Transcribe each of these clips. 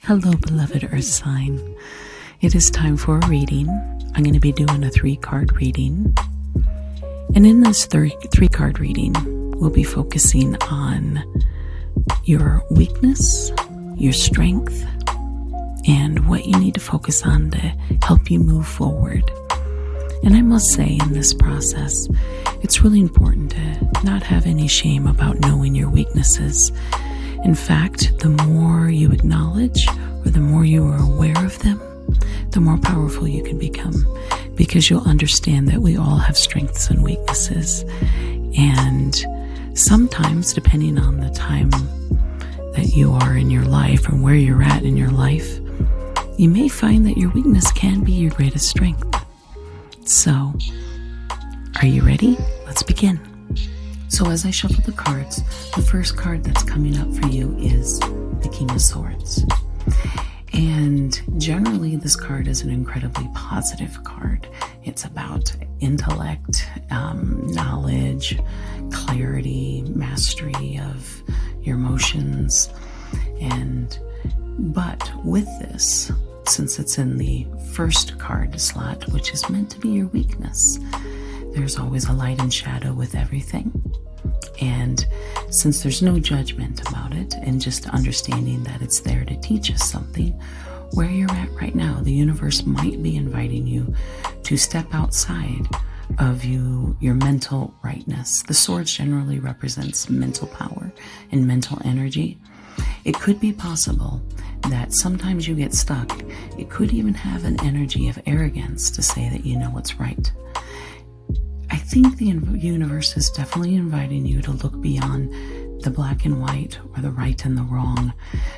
Hello, beloved earth sign. It is time for a reading. I'm going to be doing a 3-card reading. And in this 3-card reading, we'll be focusing on your weakness, your strength, and what you need to focus on to help you move forward. And I must say, in this process, it's really important to not have any shame about knowing your weaknesses. In fact, the more you acknowledge or the more you are aware of them, the more powerful you can become, because you'll understand that we all have strengths and weaknesses. And sometimes, depending on the time that you are in your life and where you're at in your life, you may find that your weakness can be your greatest strength. So, are you ready? Let's begin. So as I shuffle the cards, the first card that's coming up for you is the King of Swords. And generally, this card is an incredibly positive card. It's about intellect, knowledge, clarity, mastery of your emotions. But with this, since it's in the first card slot, which is meant to be your weakness, there's always a light and shadow with everything. And since there's no judgment about it, and just understanding that it's there to teach us something, where you're at right now, the universe might be inviting you to step outside of your mental rightness. The swords generally represents mental power and mental energy. It could be possible that sometimes you get stuck. It could even have an energy of arrogance to say that you know what's right. I think the universe is definitely inviting you to look beyond the black and white or the right and the wrong.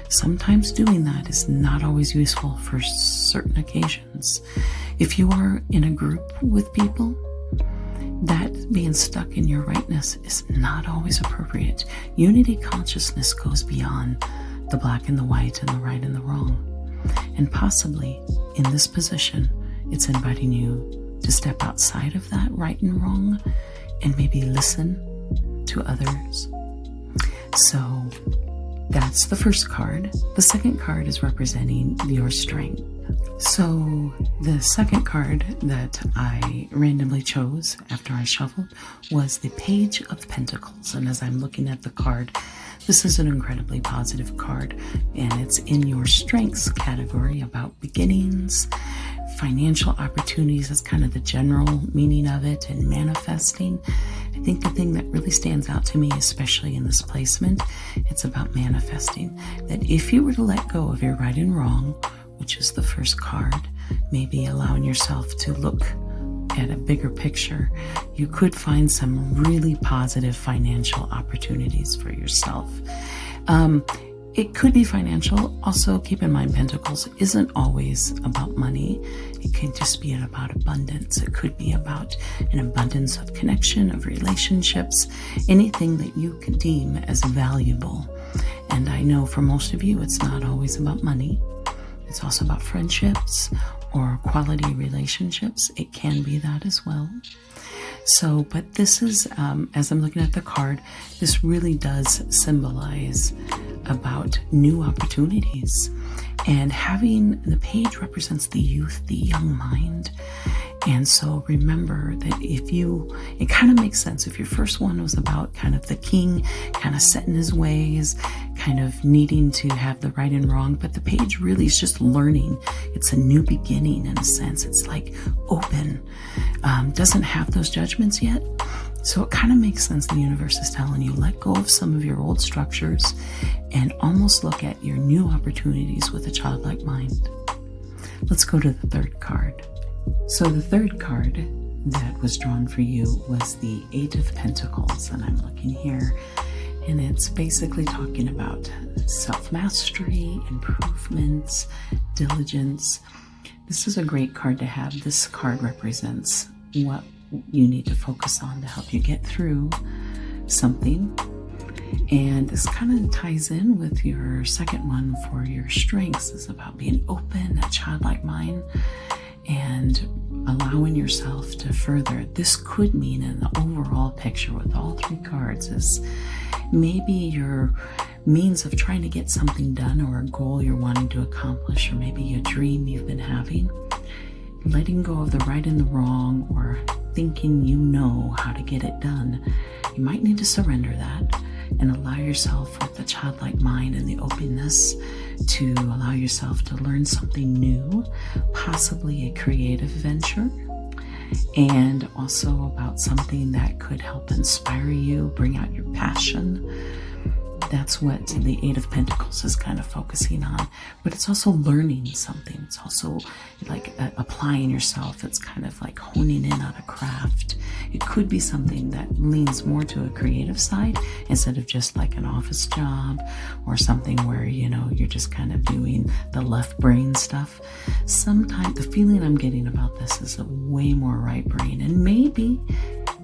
Sometimes doing that is not always useful for certain occasions. If you are in a group with people, that being stuck in your rightness is not always appropriate. Unity consciousness goes beyond the black and the white and the right and the wrong. And possibly in this position, it's inviting you to step outside of that right and wrong and maybe listen to others. So that's the first card. The second card is representing your strength. So the second card that I randomly chose after I shuffled was the Page of Pentacles. And as I'm looking at the card, this is an incredibly positive card, and it's in your strengths category about beginnings, financial opportunities. That's kind of the general meaning of it, and manifesting. I think the thing that really stands out to me, especially in this placement, it's about manifesting. That if you were to let go of your right and wrong, which is the first card, maybe allowing yourself to look at a bigger picture, you could find some really positive financial opportunities for yourself. It could be financial. Also, keep in mind, Pentacles isn't always about money. It could just be about abundance. It could be about an abundance of connection, of relationships, anything that you could deem as valuable. And I know for most of you, it's not always about money. It's also about friendships or quality relationships. It can be that as well. So, but this is, as I'm looking at the card, this really does symbolize about new opportunities. And having the page represents the youth, the young mind. And so remember that it kind of makes sense. If your first one was about kind of the king, kind of set in his ways, kind of needing to have the right and wrong, but the page really is just learning. It's a new beginning in a sense. It's like open, doesn't have those judgments yet. So it kind of makes sense. The universe is telling you, let go of some of your old structures and almost look at your new opportunities with a childlike mind. Let's go to the third card. So the third card that was drawn for you was the 8 of Pentacles, and I'm looking here, and it's basically talking about self-mastery, improvements, diligence. This is a great card to have. This card represents what you need to focus on to help you get through something. And this kind of ties in with your second one for your strengths. It's about being open, a childlike mind. And allowing yourself to further. This could mean in the overall picture with all three cards is maybe your means of trying to get something done, or a goal you're wanting to accomplish, or maybe a dream you've been having. Letting go of the right and the wrong, or thinking you know how to get it done. You might need to surrender that and allow yourself, with the childlike mind and the openness, to allow yourself to learn something new, possibly a creative venture, and also about something that could help inspire you, bring out your passion. That's what the Eight of Pentacles is kind of focusing on. But it's also learning something. It's also like applying yourself. It's kind of like honing in on a craft. It could be something that leans more to a creative side instead of just like an office job, or something where, you know, you're just kind of doing the left brain stuff. Sometimes the feeling I'm getting about this is a way more right brain. And maybe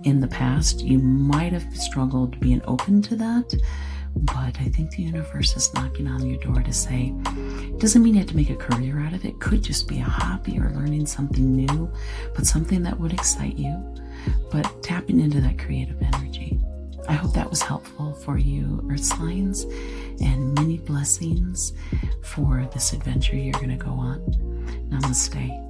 in the past you might have struggled being open to that. But I think the universe is knocking on your door to say, it doesn't mean you have to make a career out of it. It could just be a hobby or learning something new, but something that would excite you, but tapping into that creative energy. I hope that was helpful for you, Earth signs, and many blessings for this adventure you're going to go on. Namaste.